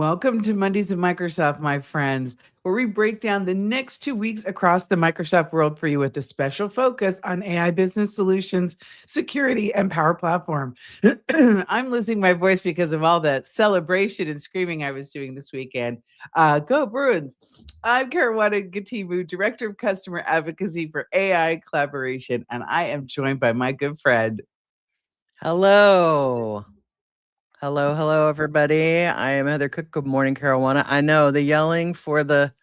Welcome to Mondays of Microsoft, my friends, where we break down the next 2 weeks across the Microsoft world for you with a special focus on AI business solutions, security, and Power Platform. I'm losing my voice because of all the celebration and screaming I was doing this weekend. Go Bruins! I'm Karuana Gatimu, Director of Customer Advocacy for AI Collaboration, and I am joined by my good friend. Hello. Hello, everybody. I am Heather Cook. Good morning, Caruana. I know the yelling for the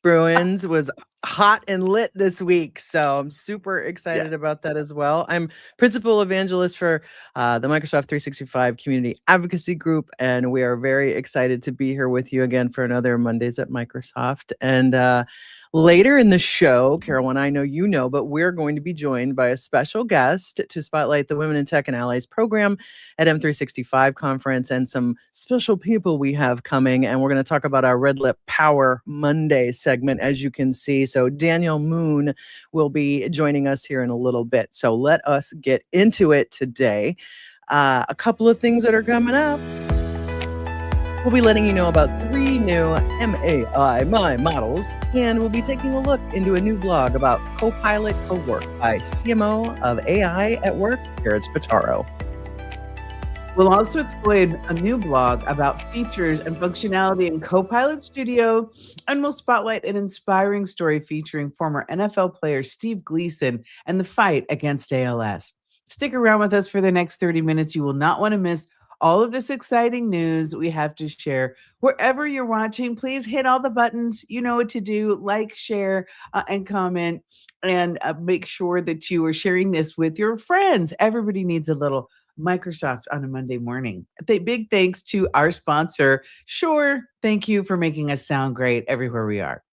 Bruins was hot and lit this week, so I'm super excited Yes. about that as well. I'm principal evangelist for the Microsoft 365 Community Advocacy Group, and we are very excited to be here with you again for another Mondays at Microsoft. And later in the show, Caroline, I know you know, but we're going to be joined by a special guest to spotlight the Women in Tech and Allies program at M365 conference and some special people we have coming. And we're going to talk about our Red Lip Power Monday segment, as you can see. So Daniel Moon will be joining us here in a little bit. So let us get into it today. A couple of things that are coming up. We'll be letting you know about 3 new MAI models, and we'll be taking a look into a new blog about Copilot Co-work by CMO of AI at Work, Jared Spataro. We'll also explain a new blog about features and functionality in Copilot Studio, and we'll spotlight an inspiring story featuring former NFL player Steve Gleason and the fight against ALS. Stick around with us for the next 30 minutes. You will not want to miss all of this exciting news we have to share. Wherever you're watching, please hit all the buttons. You know what to do. Like, share, and comment, and make sure that you are sharing this with your friends. Everybody needs a little Microsoft on a Monday morning. Big thanks to our sponsor, Sure. Thank you for making us sound great everywhere we are.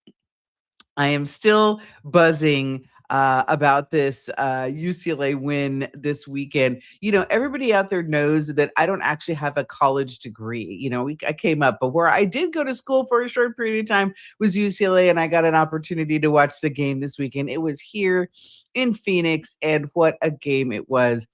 I am still buzzing about this UCLA win this weekend. You know, everybody out there knows that I don't actually have a college degree. You know, I came up, but where I did go to school for a short period of time was UCLA, and I got an opportunity to watch the game this weekend. It was here in Phoenix, and what a game it was.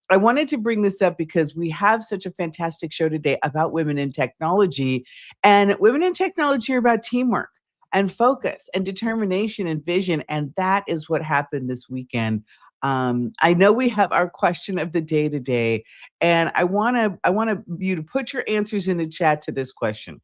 I wanted to bring this up because we have such a fantastic show today about women in technology, and women in technology are about teamwork and focus and determination and vision. And that is what happened this weekend. I know we have our question of the day today, and I want you to put your answers in the chat to this question.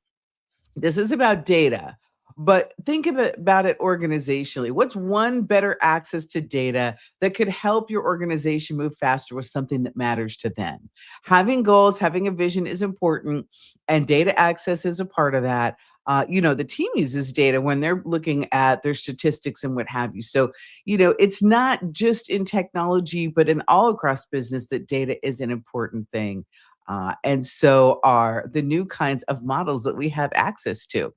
This is about data, but think about it organizationally. What's one better access to data that could help your organization move faster with something that matters to them? Having goals, having a vision is important, and data access is a part of that. The team uses data when they're looking at their statistics and what have you. So, it's not just in technology, but in all across business that data is an important thing. And so are the new kinds of models that we have access to.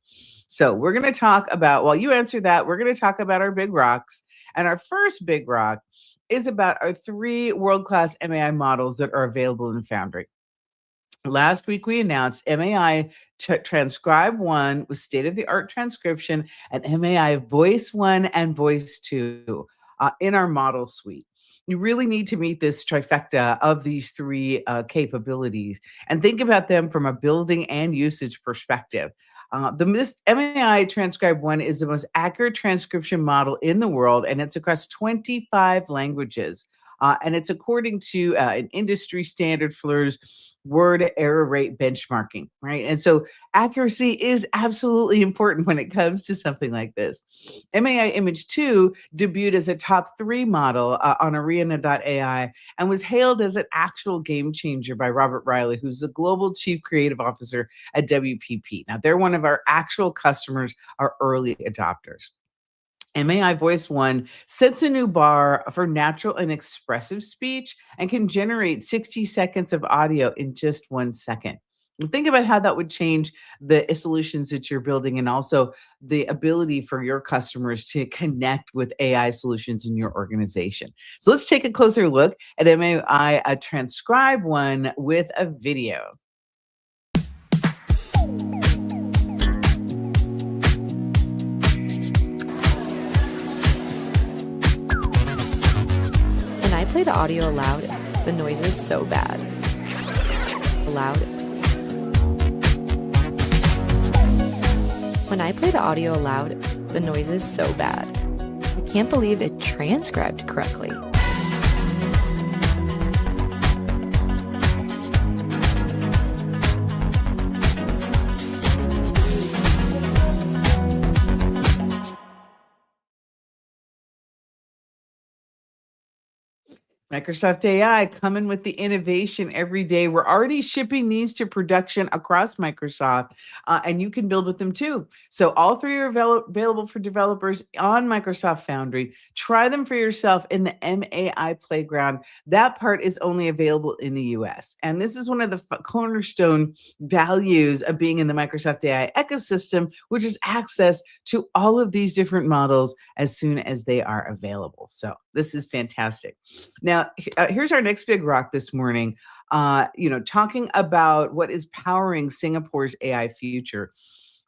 So we're going to talk about, while you answer that, we're going to talk about our big rocks. And our first big rock is about our 3 world-class MAI models that are available in Foundry. Last week, we announced MAI Transcribe 1 with state-of-the-art transcription and MAI Voice 1 and Voice 2 in our model suite. You really need to meet this trifecta of these 3 capabilities and think about them from a building and usage perspective. The MAI Transcribe 1 is the most accurate transcription model in the world, and it's across 25 languages. And it's according to an industry standard FLIR's word error rate benchmarking, right? And so accuracy is absolutely important when it comes to something like this. MAI Image 2 debuted as a top 3 model on Arena.ai and was hailed as an actual game changer by Robert Riley, who's the Global Chief Creative Officer at WPP. Now, they're one of our actual customers, our early adopters. MAI Voice 1 sets a new bar for natural and expressive speech and can generate 60 seconds of audio in just 1 second. Think about how that would change the solutions that you're building and also the ability for your customers to connect with AI solutions in your organization. So let's take a closer look at MAI Transcribe 1 with a video. I play the audio loud, the noise is so bad. Loud. When I play the audio aloud, the noise is so bad. I can't believe it transcribed correctly. Microsoft AI coming with the innovation every day. We're already shipping these to production across Microsoft, and you can build with them too. So, all three are available for developers on Microsoft Foundry. Try them for yourself in the MAI Playground. That part is only available in the US. And this is one of the cornerstone values of being in the Microsoft AI ecosystem, which is access to all of these different models as soon as they are available. So, this is fantastic. Now, here's our next big rock this morning. Talking about what is powering Singapore's AI future.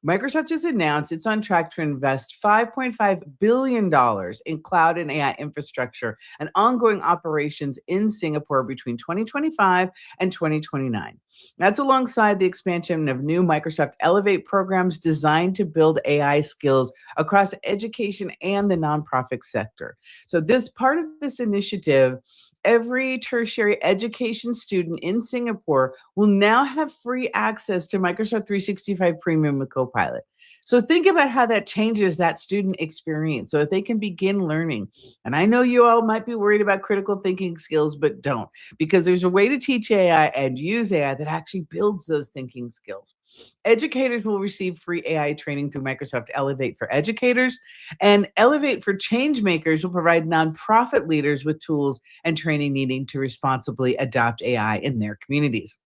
Microsoft has announced it's on track to invest $5.5 billion in cloud and AI infrastructure and ongoing operations in Singapore between 2025 and 2029. That's alongside the expansion of new Microsoft Elevate programs designed to build AI skills across education and the nonprofit sector. So, this part of this initiative, every tertiary education student in Singapore will now have free access to Microsoft 365 Premium with Copilot. So think about how that changes that student experience so that they can begin learning. And I know you all might be worried about critical thinking skills, but don't, because there's a way to teach AI and use AI that actually builds those thinking skills. Educators will receive free AI training through Microsoft Elevate for Educators, and Elevate for Change Makers will provide nonprofit leaders with tools and training needing to responsibly adopt AI in their communities.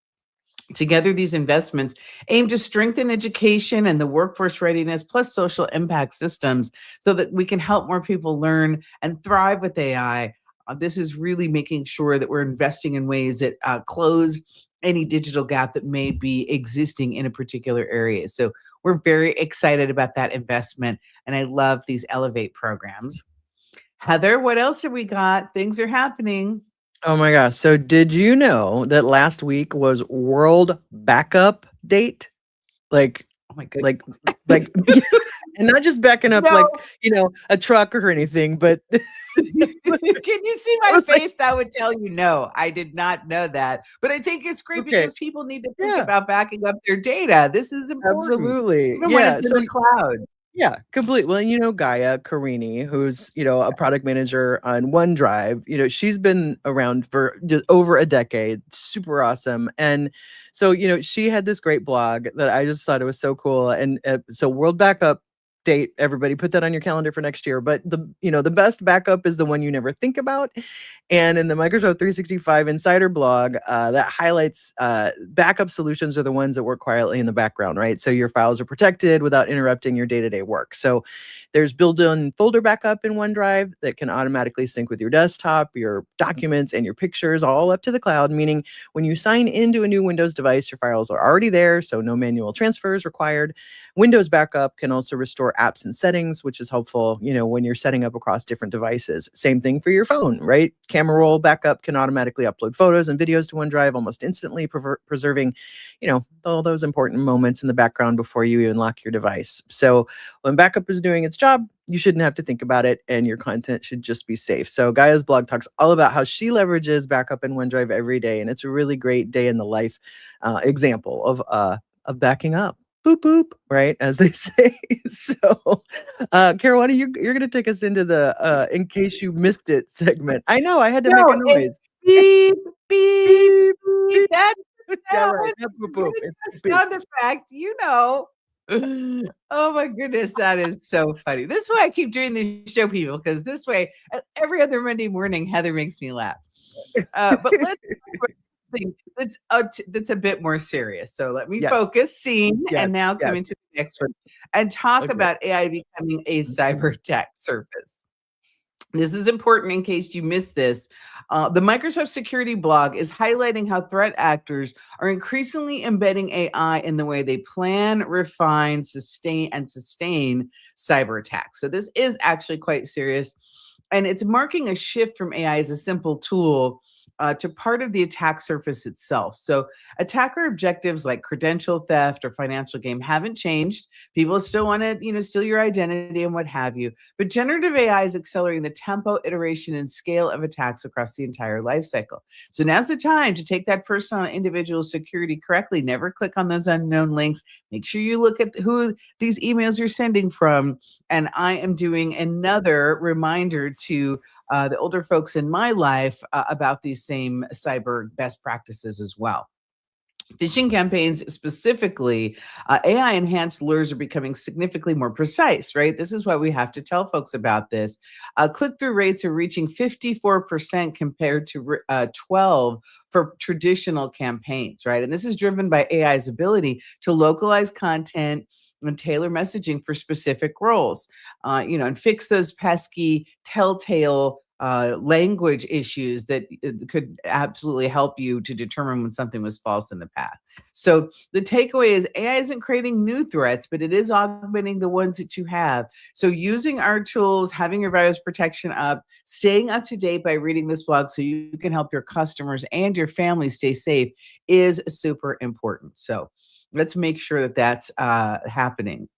Together, these investments aim to strengthen education and the workforce readiness, plus social impact systems, so that we can help more people learn and thrive with AI. This is really making sure that we're investing in ways that close any digital gap that may be existing in a particular area. So we're very excited about that investment, and I love these Elevate programs. Heather, what else have we got? Things are happening. Oh my gosh. So did you know that last week was World Backup Date? Like Oh my like goodness. like and not just backing up No. like, a truck or anything, but Can you see I my was like, face? That would tell you no, I did not know that. But I think it's great okay. because people need to think Yeah, about backing up their data. This is important, absolutely. even when Yeah. it's in the cloud. Yeah, complete. Well, Gaia Carini, who's, a product manager on OneDrive, she's been around for just over a decade, super awesome. And so, she had this great blog that I just thought it was so cool. And so World Backup Date, everybody put that on your calendar for next year. But the best backup is the one you never think about. And in the Microsoft 365 Insider blog, that highlights backup solutions are the ones that work quietly in the background, right? So your files are protected without interrupting your day-to-day work. So there's built-in folder backup in OneDrive that can automatically sync with your desktop, your documents, and your pictures all up to the cloud, meaning when you sign into a new Windows device, your files are already there, so no manual transfers required. Windows backup can also restore apps and settings, which is helpful, when you're setting up across different devices. Same thing for your phone, right? Camera roll backup can automatically upload photos and videos to OneDrive almost instantly, preserving, all those important moments in the background before you even lock your device. So when backup is doing its job, you shouldn't have to think about it, and your content should just be safe. So Gaia's blog talks all about how she leverages backup in OneDrive every day, and it's a really great day in the life example of backing up. Boop boop, right, as they say. So, Karuana, you're gonna take us into the in case you missed it segment. I know I had to make No, a it's noise. beep, beep, Beep, beep. beep. That's the Yeah, sound. right. Not boop We're boop. gonna It's do beep a beep. sound effect. Oh my goodness, that is so funny. This is why I keep doing these show, people, because this way, every other Monday morning, Heather makes me laugh. But let's talk about something that's a bit more serious. So let me Yes, focus, scene, yes, and now come yes. into the next one and talk Okay. about AI becoming a cyber attack surface. This is important in case you missed this. The Microsoft security blog is highlighting how threat actors are increasingly embedding AI in the way they plan, refine, sustain cyber attacks. So this is actually quite serious, and it's marking a shift from AI as a simple tool to part of the attack surface itself. So attacker objectives like credential theft or financial gain haven't changed. People still want to, steal your identity and what have you. But generative AI is accelerating the tempo, iteration, and scale of attacks across the entire life cycle. So now's the time to take that personal and individual security correctly. Never click on those unknown links. Make sure you look at who these emails you're sending from. And I am doing another reminder to the older folks in my life about these same cyber best practices as well. Phishing campaigns specifically, AI enhanced lures are becoming significantly more precise, right? This is why we have to tell folks about this. Click through rates are reaching 54% compared to 12 for traditional campaigns, right? And this is driven by AI's ability to localize content and tailor messaging for specific roles, and fix those pesky telltale language issues that could absolutely help you to determine when something was false in the past. So the takeaway is AI isn't creating new threats, but it is augmenting the ones that you have. So using our tools, having your virus protection up, staying up to date by reading this blog so you can help your customers and your family stay safe is super important. So let's make sure that that's happening.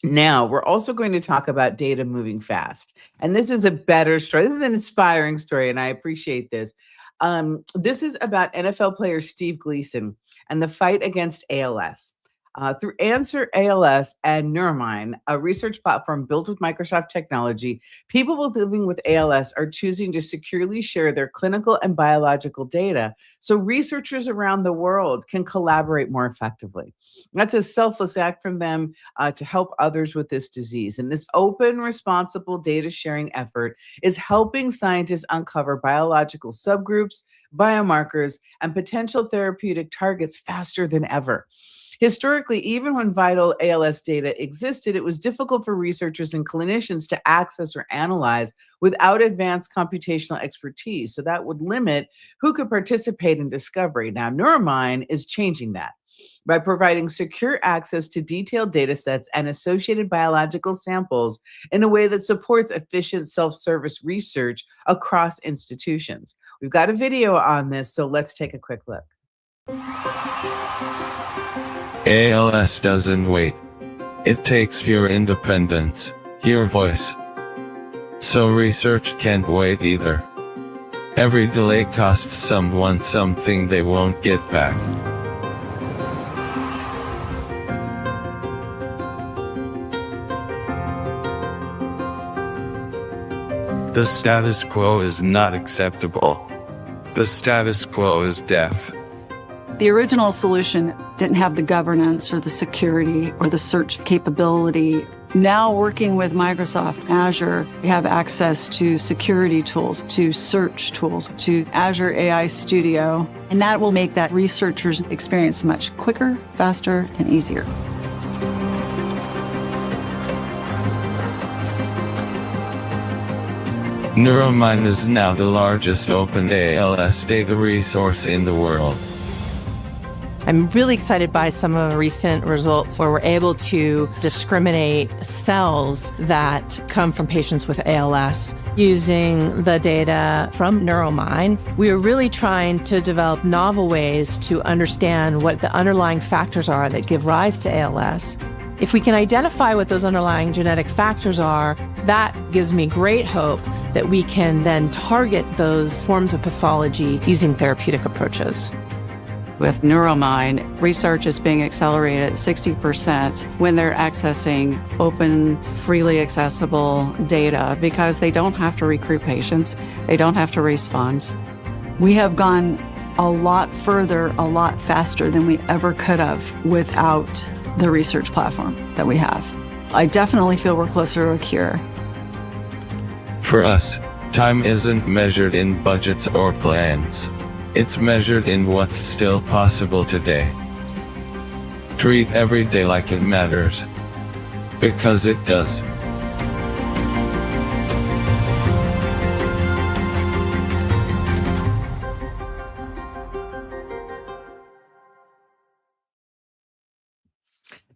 Now, we're also going to talk about data moving fast. And this is a better story. This is an inspiring story, and I appreciate this. This is about NFL player Steve Gleason and the fight against ALS. Through Answer ALS and Neuromind, a research platform built with Microsoft technology, people living with ALS are choosing to securely share their clinical and biological data so researchers around the world can collaborate more effectively. That's a selfless act from them to help others with this disease. And this open, responsible data sharing effort is helping scientists uncover biological subgroups, biomarkers, and potential therapeutic targets faster than ever. Historically, even when vital ALS data existed, it was difficult for researchers and clinicians to access or analyze without advanced computational expertise. So that would limit who could participate in discovery. Now, Neuromind is changing that by providing secure access to detailed data sets and associated biological samples in a way that supports efficient self-service research across institutions. We've got a video on this, so let's take a quick look. ALS doesn't wait. It takes your independence, your voice. So research can't wait either. Every delay costs someone something they won't get back. The status quo is not acceptable. The status quo is death. The original solution didn't have the governance or the security or the search capability. Now working with Microsoft Azure, we have access to security tools, to search tools, to Azure AI Studio, and that will make that researcher's experience much quicker, faster, and easier. Neuromind is now the largest open ALS data resource in the world. I'm really excited by some of the recent results where we're able to discriminate cells that come from patients with ALS using the data from Neuromind. We are really trying to develop novel ways to understand what the underlying factors are that give rise to ALS. If we can identify what those underlying genetic factors are, that gives me great hope that we can then target those forms of pathology using therapeutic approaches. With Neuromind, research is being accelerated at 60% when they're accessing open, freely accessible data because they don't have to recruit patients, they don't have to raise funds. We have gone a lot further, a lot faster than we ever could have without the research platform that we have. I definitely feel we're closer to a cure. For us, time isn't measured in budgets or plans. It's measured in what's still possible today. Treat every day like it matters. Because it does.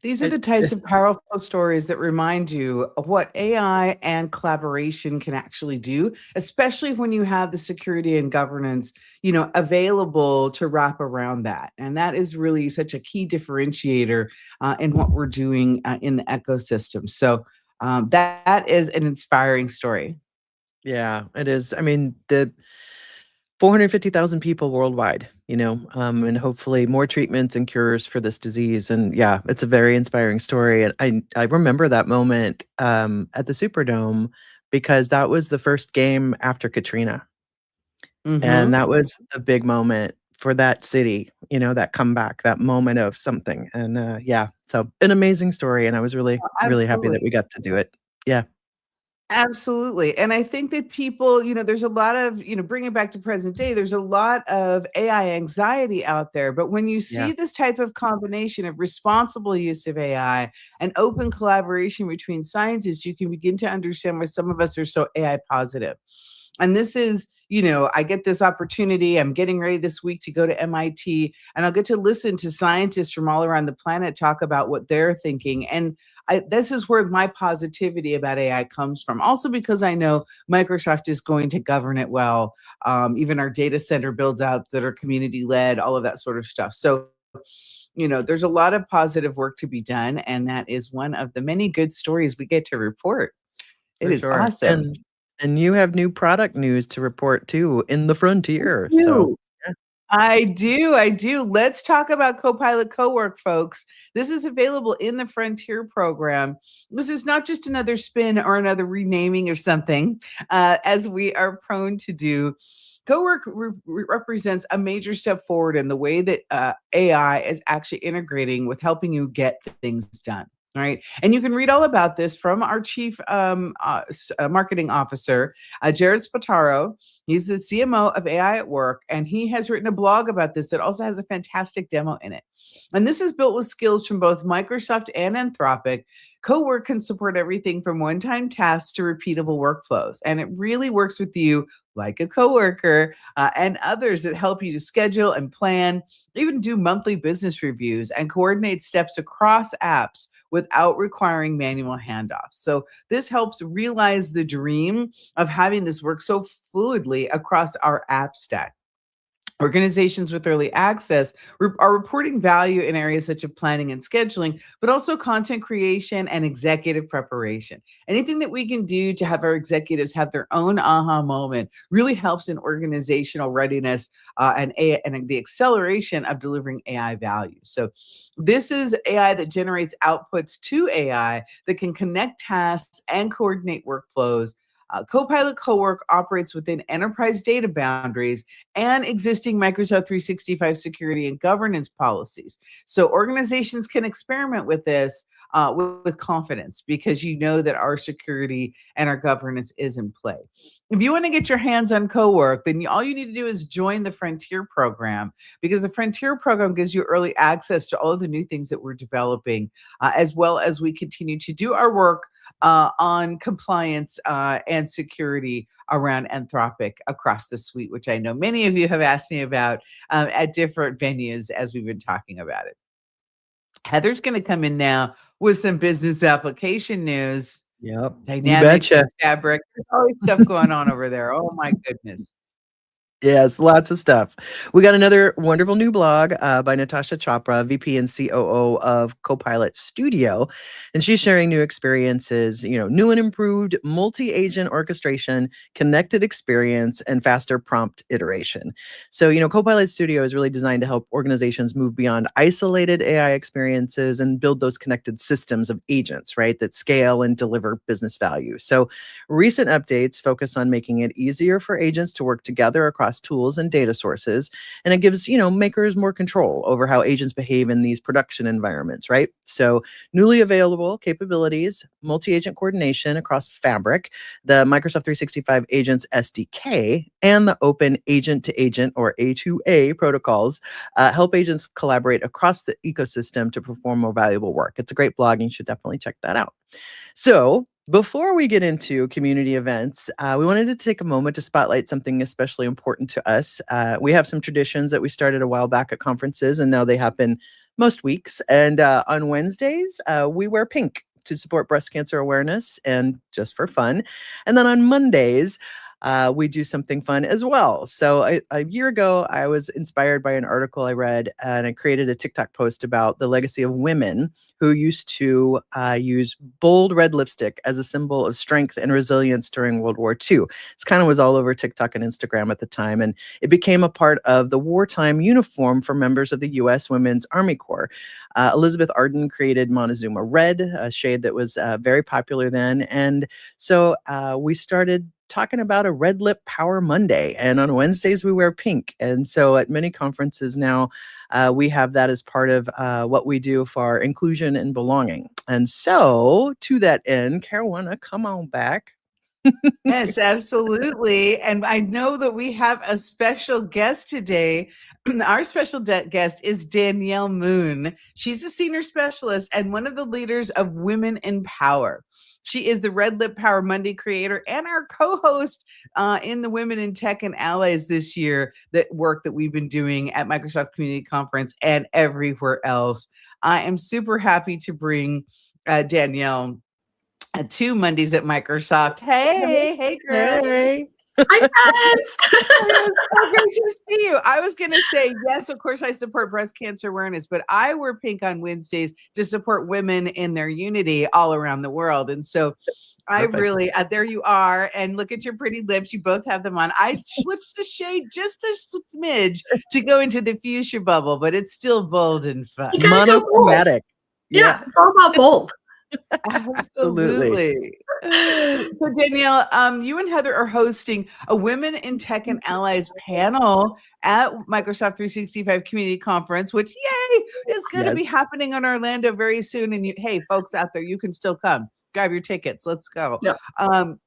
These are the It, types of powerful stories that remind you of what AI and collaboration can actually do, especially when you have the security and governance, available to wrap around that. And that is really such a key differentiator in what we're doing in the ecosystem. So that is an inspiring story. yeah, it is. I mean, the 450,000 people worldwide, and hopefully more treatments and cures for this disease. And yeah, it's a very inspiring story. And I remember that moment at the Superdome because that was the first game after Katrina. And Hmm. that was a big moment for that city, that comeback, that moment of something. And yeah, so an amazing story. And I was really, really happy that Absolutely. we got to do it. Yeah. Absolutely. And I think that people, there's a lot of, bring it back to present day, there's a lot of AI anxiety out there. But when you Yeah. see this type of combination of responsible use of AI and open collaboration between scientists, you can begin to understand why some of us are so AI positive. And this is, I get this opportunity. I'm getting ready this week to go to MIT, and I'll get to listen to scientists from all around the planet talk about what they're thinking. And this is where my positivity about AI comes from. Also, because I know Microsoft is going to govern it well. Even our data center builds out that are community led, all of that sort of stuff. So, there's a lot of positive work to be done. And that is one of the many good stories we get to report. It For is sure. awesome. And you have new product news to report too in the frontier. So You. yeah, I do. I do. Let's talk about Copilot Cowork, folks. This is available in the Frontier program. This is not just another spin or another renaming of something, as we are prone to do. Cowork represents a major step forward in the way that AI is actually integrating with helping you get things done. All right. And you can read all about this from our chief marketing officer, Jared Spataro. He's the CMO of AI at Work, and he has written a blog about this that also has a fantastic demo in it. And this is built with skills from both Microsoft and Anthropic. Cowork can support everything from one-time tasks to repeatable workflows, and it really works with you like a coworker and others that help you to schedule and plan, even do monthly business reviews and coordinate steps across apps without requiring manual handoffs. So this helps realize the dream of having this work so fluidly across our app stack. Organizations with early access are reporting value in areas such as planning and scheduling, but also content creation and executive preparation. Anything that we can do to have our executives have their own aha moment really helps in organizational readiness and the acceleration of delivering AI value. So, this is AI that generates outputs to AI that can connect tasks and coordinate workflows. Copilot Cowork operates within enterprise data boundaries and existing Microsoft 365 security and governance policies. So organizations can experiment with this with confidence because you know that our security and our governance is in play. If you want to get your hands on Cowork, then all you need to do is join the Frontier program because the Frontier program gives you early access to all of the new things that we're developing, as well as we continue to do our work on compliance and security around Anthropic across the suite, which I know many of you have asked me about at different venues as we've been talking about it. Heather's going to come in now with some business application news, yep. You dynamics betcha. and fabric. There's always stuff going on over there. Oh my goodness. Yes, lots of stuff. We got another wonderful new blog by Natasha Chopra, VP and COO of Copilot Studio. And she's sharing new experiences, new and improved multi-agent orchestration, connected experience, and faster prompt iteration. So, Copilot Studio is really designed to help organizations move beyond isolated AI experiences and build those connected systems of agents, right, that scale and deliver business value. So recent updates focus on making it easier for agents to work together across tools and data sources, and it gives makers more control over how agents behave in these production environments, right? So newly available capabilities, multi-agent coordination across Fabric, the Microsoft 365 Agents SDK, and the open agent-to-agent or A2A protocols help agents collaborate across the ecosystem to perform more valuable work. It's a great blog, and you should definitely check that out. So before we get into community events, we wanted to take a moment to spotlight something especially important to us. We have some traditions that we started a while back at conferences, and now they happen most weeks. And on Wednesdays, we wear pink to support breast cancer awareness and just for fun. And then on Mondays, we do something fun as well. So a year ago, I was inspired by an article I read, and I created a TikTok post about the legacy of women who used to use bold red lipstick as a symbol of strength and resilience during World War II. It's kind of was all over TikTok and Instagram at the time, and it became a part of the wartime uniform for members of the U.S. Women's Army Corps. Elizabeth Arden created Montezuma Red, a shade that was very popular then. And so we started talking about a Red Lip Power Monday. And on Wednesdays, we wear pink. And so at many conferences now, we have that as part of what we do for inclusion and belonging. And so to that end, Karuana, come on back. Yes, absolutely. And I know that we have a special guest today. Our special guest is Danielle Moon. She's a senior specialist and one of the leaders of Women in Power. She is the Red Lip Power Monday creator and our co-host in the Women in Tech and Allies this year, that work that we've been doing at Microsoft Community Conference and everywhere else. I am super happy to bring Danielle 2 Mondays at Microsoft. Hey, girl. Hey. Hi, friends. So great to see you. I was going to say, yes, of course, I support breast cancer awareness, but I wear pink on Wednesdays to support women in their unity all around the world. And so I Perfect. really, there you are. And look at your pretty lips. You both have them on. I switched the shade just a smidge to go into the fuchsia bubble, but it's still bold and fun. You gotta go bold. Monochromatic. Yeah, it's all about bold. Absolutely. So Danielle, you and Heather are hosting a Women in Tech and Allies panel at Microsoft 365 Community Conference, which yay is going to be happening in Orlando very soon. And hey, folks out there, you can still come. Grab your tickets. Let's go. Yeah.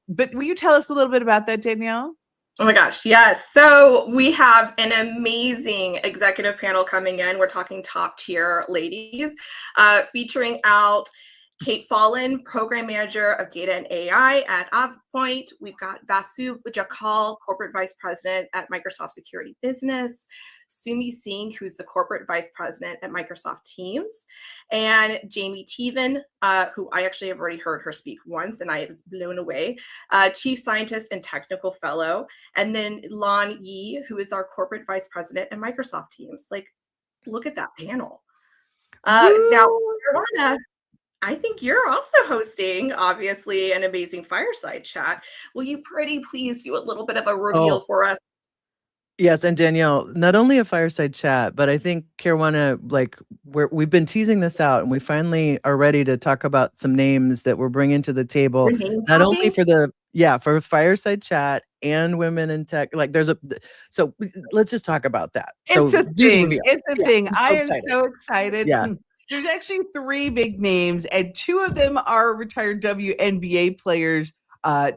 But will you tell us a little bit about that, Danielle? Oh my gosh, yes. So we have an amazing executive panel coming in. We're talking top tier ladies, featuring out Kate Fallon, Program Manager of Data and AI at AvePoint. We've got Vasu Jakal, Corporate Vice President at Microsoft Security Business. Sumi Singh, who's the Corporate Vice President at Microsoft Teams. And Jamie Teven, who I actually have already heard her speak once, and I was blown away. Chief Scientist and Technical Fellow. And then Lan Yi, who is our Corporate Vice President at Microsoft Teams. Like, look at that panel. Now, Karuana, I think you're also hosting, obviously, an amazing fireside chat. Will you pretty please do a little bit of a reveal for us? Yes, and Danielle, not only a fireside chat, but I think Karuana, like we've been teasing this out, and we finally are ready to talk about some names that we're bringing to the table. Not only for for fireside chat and Women in Tech. Like so let's just talk about that. It's a thing. It's a thing. I am excited. so excited. Yeah. There's actually 3 big names, and 2 of them are retired WNBA players.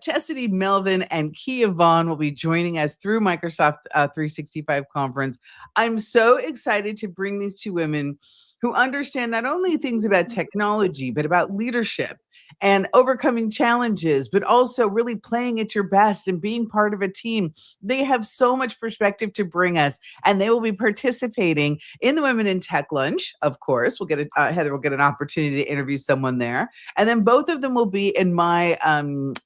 Chastity Melvin and Kia Vaughn will be joining us through Microsoft 365 conference. I'm so excited to bring these 2 women who understand not only things about technology, but about leadership and overcoming challenges, but also really playing at your best and being part of a team. They have so much perspective to bring us, and they will be participating in the Women in Tech Lunch. Of course, Heather will get an opportunity to interview someone there, and then both of them will be in my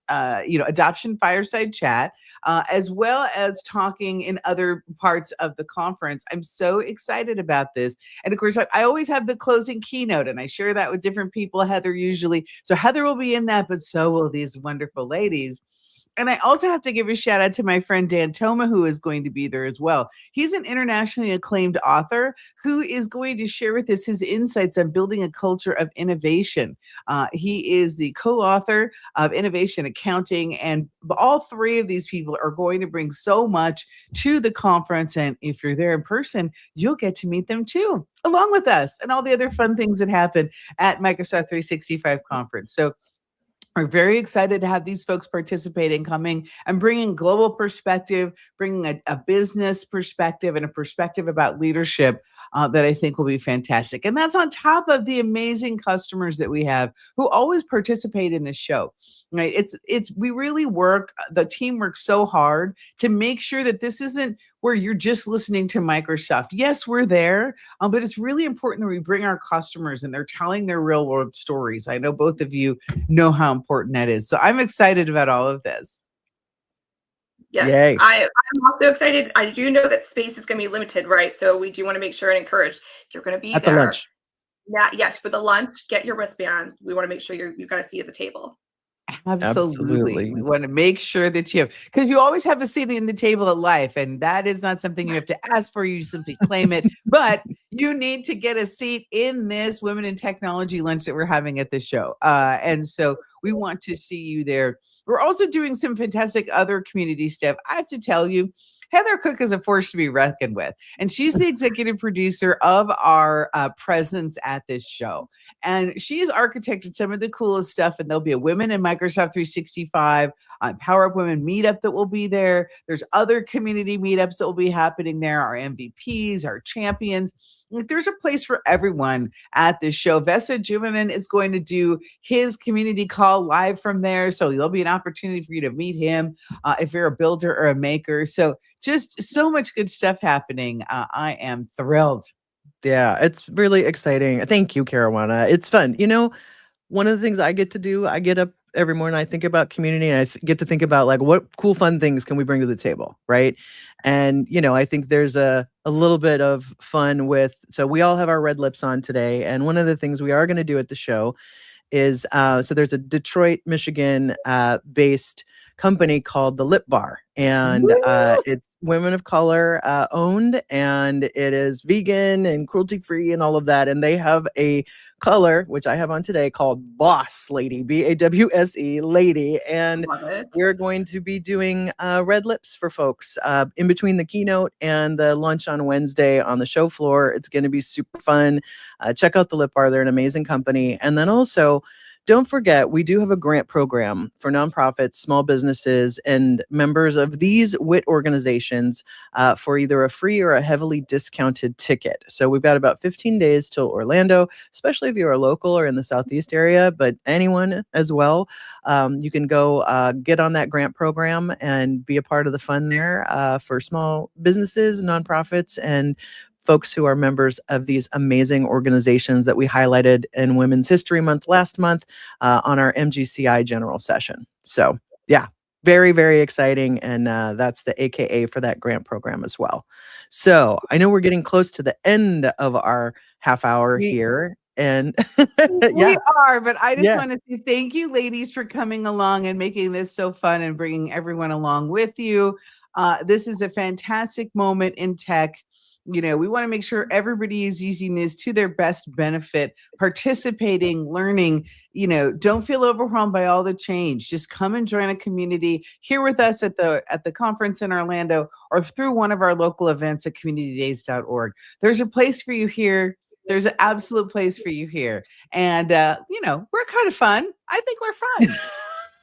adoption fireside chat, as well as talking in other parts of the conference. I'm so excited about this, and of course, I always have the closing keynote, and I share that with different people. Heather usually, so Heather will be in that, but so will these wonderful ladies. And I also have to give a shout out to my friend Dan Toma, who is going to be there as well. He's an internationally acclaimed author who is going to share with us his insights on building a culture of innovation. He is the co-author of Innovation Accounting, and all 3 of these people are going to bring so much to the conference. And if you're there in person, you'll get to meet them too, along with us and all the other fun things that happen at Microsoft 365 conference. So we're very excited to have these folks participating, coming and bringing global perspective, bringing a business perspective and a perspective about leadership that I think will be fantastic. And that's on top of the amazing customers that we have who always participate in this show. Right? We really the team works so hard to make sure that this isn't where you're just listening to Microsoft. Yes, we're there, but it's really important that we bring our customers and they're telling their real world stories. I know both of you know how important that is. So I'm excited about all of this. Yes, Yay. I'm also excited. I do know that space is going to be limited, right? So we do want to make sure and encourage if you're going to be At the there. lunch. Yeah, yes, for the lunch, get your wristband. We want to make sure you've got a seat at the table. Absolutely. Absolutely. We want to make sure that you have, because you always have a seat in the table at life, and that is not something you have to ask for. You simply claim it. But you need to get a seat in this Women in Technology lunch that we're having at the show. And so we want to see you there. We're also doing some fantastic other community stuff. I have to tell you, Heather Cook is a force to be reckoned with, and she's the executive producer of our presence at this show. And she has architected some of the coolest stuff. And there'll be a Women in Microsoft 365 Power Up Women meetup that will be there. There's other community meetups that will be happening there. Our MVPs, our champions. Like, there's a place for everyone at this show. Vesa Jumanen is going to do his community call live from there. So there'll be an opportunity for you to meet him if you're a builder or a maker. So just so much good stuff happening. I am thrilled. Yeah, it's really exciting. Thank you, Karuana. It's fun. One of the things I get to do, I get up every morning, I think about community, and I get to think about like what cool, fun things can we bring to the table, right? And, I think there's a little bit of fun so we all have our red lips on today. And one of the things we are going to do at the show is, so there's a Detroit, Michigan based company called the Lip Bar, and it's women of color owned, and it is vegan and cruelty free and all of that. And they have a color, which I have on today, called Boss Lady, BAWSE Lady. And we're going to be doing red lips for folks in between the keynote and the lunch on Wednesday on the show floor. It's going to be super fun. Check out the Lip Bar. They're an amazing company. And then also, don't forget, we do have a grant program for nonprofits, small businesses, and members of these WIT organizations for either a free or a heavily discounted ticket. So we've got about 15 days till Orlando, especially if you're a local or in the Southeast area, but anyone as well. You can go get on that grant program and be a part of the fun there for small businesses, nonprofits, and folks who are members of these amazing organizations that we highlighted in Women's History Month last month on our MGCI general session. So yeah, very, very exciting. And that's the AKA for that grant program as well. So I know we're getting close to the end of our half hour here. And we are, but I just want to say thank you, ladies, for coming along and making this so fun and bringing everyone along with you. This is a fantastic moment in tech. We want to make sure everybody is using this to their best benefit, participating, learning. Don't feel overwhelmed by all the change. Just come and join a community here with us at the conference in Orlando, or through one of our local events at communitydays.org. There's a place for you here. There's an absolute place for you here. And, we're kind of fun. I think we're fun.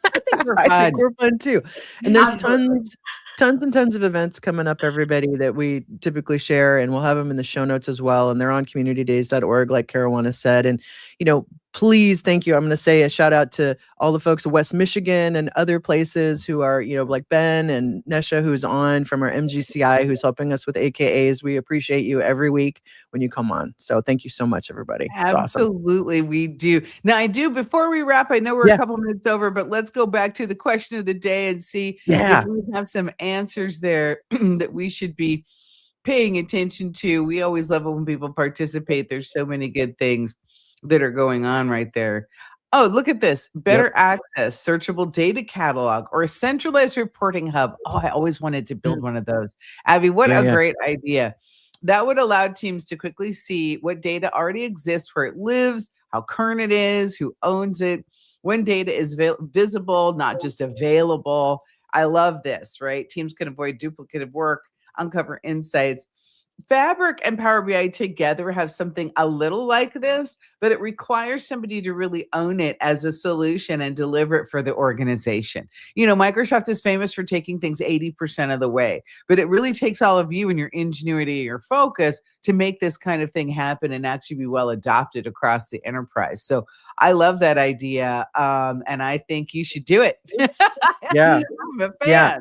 I think we're fun. I think we're fun too. And there's tons and tons of events coming up, everybody, that we typically share, and we'll have them in the show notes as well. And they're on communitydays.org, like Karuana said. And, please, thank you. I'm going to say a shout out to all the folks in West Michigan and other places who are, like Ben and Nesha, who's on from our MGCI, who's helping us with AKAs. We appreciate you every week when you come on. So thank you so much, everybody. It's Absolutely, awesome. We do. Now, before we wrap, I know we're a couple minutes over, but let's go back to the question of the day and see if we have some answers there that we should be paying attention to. We always love it when people participate. There's so many good things that are going on right there. Oh, look at this. Better access, searchable data catalog, or a centralized reporting hub. Oh, I always wanted to build one of those. Abby, what a great idea. That would allow teams to quickly see what data already exists, where it lives, how current it is, who owns it, when data is visible, not just available. I love this, right? Teams can avoid duplicative work, uncover insights. Fabric and Power BI together have something a little like this, but it requires somebody to really own it as a solution and deliver it for the organization. Microsoft is famous for taking things 80% of the way, but it really takes all of you and your ingenuity and your focus to make this kind of thing happen and actually be well adopted across the enterprise. So I love that idea, and I think you should do it. Yeah. I'm a fan. Yeah.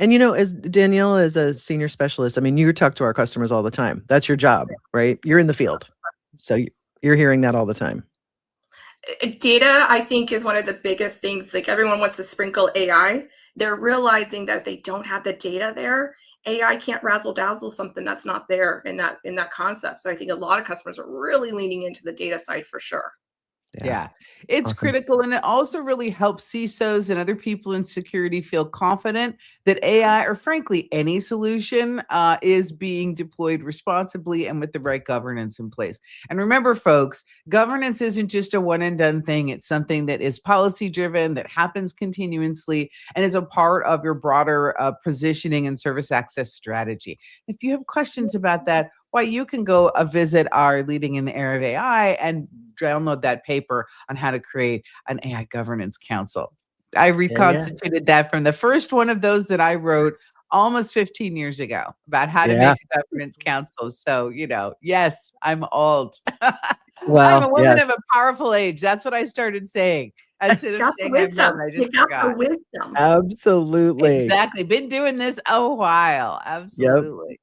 And as Danielle is a senior specialist, I mean, you talk to our customers all the time. That's your job, right? You're in the field. So you're hearing that all the time. Data, I think, is one of the biggest things. Like, everyone wants to sprinkle AI. They're realizing that if they don't have the data there, AI can't razzle dazzle something that's not there in that concept. So I think a lot of customers are really leaning into the data side for sure. Yeah, it's Awesome. critical, and it also really helps CISOs and other people in security feel confident that AI, or frankly any solution, is being deployed responsibly and with the right governance in place. And remember, folks, governance isn't just a one and done thing. It's something that is policy driven, that happens continuously, and is a part of your broader positioning and service access strategy. If you have questions about that, why, you can go visit our Leading in the Era of AI and download that paper on how to create an AI governance council. I reconstituted that from the first one of those that I wrote almost 15 years ago about how to make a governance council. So, yes, I'm old. I'm a Well, woman of a powerful age. That's what I started saying. Instead of Got the saying I'm young, wisdom. I You just got the forgot. wisdom. absolutely. Exactly. Been doing this a while. Yep. Absolutely.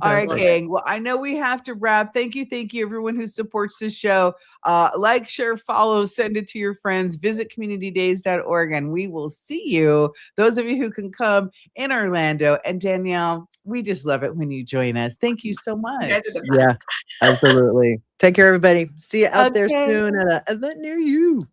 All right, Fantastic. gang. Well, I know we have to wrap. Thank you, everyone who supports this show. Like, share, follow, send it to your friends. Visit communitydays.org, and we will see you. Those of you who can come in Orlando. And Danielle, we just love it when you join us. Thank you so much. You guys are the Yeah, best. absolutely. Take care, everybody. See you out there Okay. soon at an event near you.